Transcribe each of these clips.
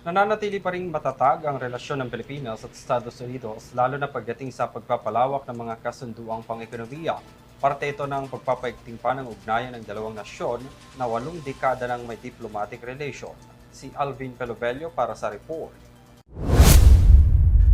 Nananatili pa ring matatag ang relasyon ng Pilipinas at Estados Unidos lalo na pagdating sa pagpapalawak ng mga kasunduang pang-ekonomiya. Parte ito ng pagpapaigting pa ng ugnayan ng dalawang nasyon na 8 dekada ng may diplomatic relation. Si Alvin Pelobello para sa report.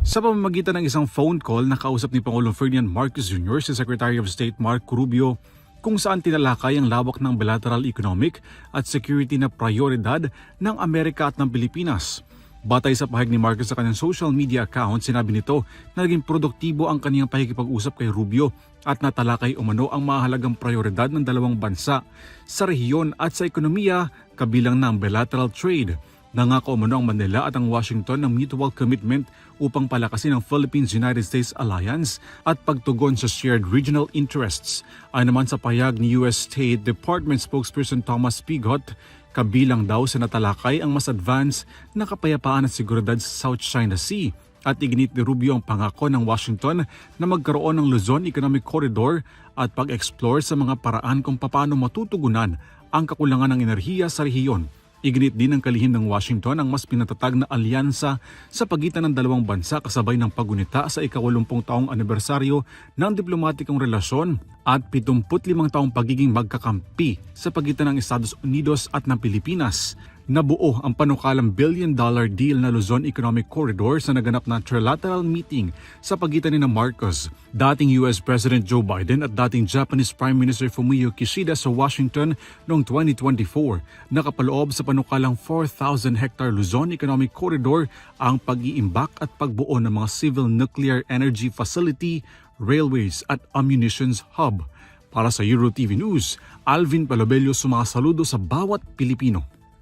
Sa pamamagitan ng isang phone call, nakausap ni Pangulong Ferdinand Marcos Jr. si Secretary of State Marco Rubio kung saan tinalakay ang lawak ng bilateral economic at security na prioridad ng Amerika at ng Pilipinas. Batay sa pahayag ni Marcos sa kanyang social media account, sinabi nito na naging produktibo ang kaniyang pakikipag-usap kay Rubio at natalakay umano ang mahalagang prioridad ng dalawang bansa sa rehiyon at sa ekonomiya kabilang ng bilateral trade. Nangako umano ang Manila at ang Washington ng mutual commitment upang palakasin ang Philippines-United States Alliance at pagtugon sa shared regional interests. Ayon naman sa pahayag ni US State Department spokesperson Thomas Pigot, kabilang daw sa natalakay ang mas advanced na kapayapaan at seguridad sa South China Sea at iginit ni Rubio ang pangako ng Washington na magkaroon ng Luzon Economic Corridor at pag-explore sa mga paraan kung paano matutugunan ang kakulangan ng enerhiya sa rehiyon. Iginit din ng kalihim ng Washington ang mas pinatatag na alyansa sa pagitan ng dalawang bansa kasabay ng pagunita sa ika-80 taong anibersaryo ng diplomatikong relasyon at 75 taong pagiging magkakampi sa pagitan ng Estados Unidos at ng Pilipinas. Nabuo ang panukalang billion-dollar deal na Luzon Economic Corridor sa naganap na trilateral meeting sa pagitan ni Marcos, dating US President Joe Biden at dating Japanese Prime Minister Fumio Kishida sa Washington noong 2024. Nakapaloob sa panukalang 4,000-hectare Luzon Economic Corridor ang pag-iimbak at pagbuo ng mga civil nuclear energy facility, railways at ammunitions hub. Para sa EuroTV News, Alvin Pelobello sumasaludo sa bawat Pilipino.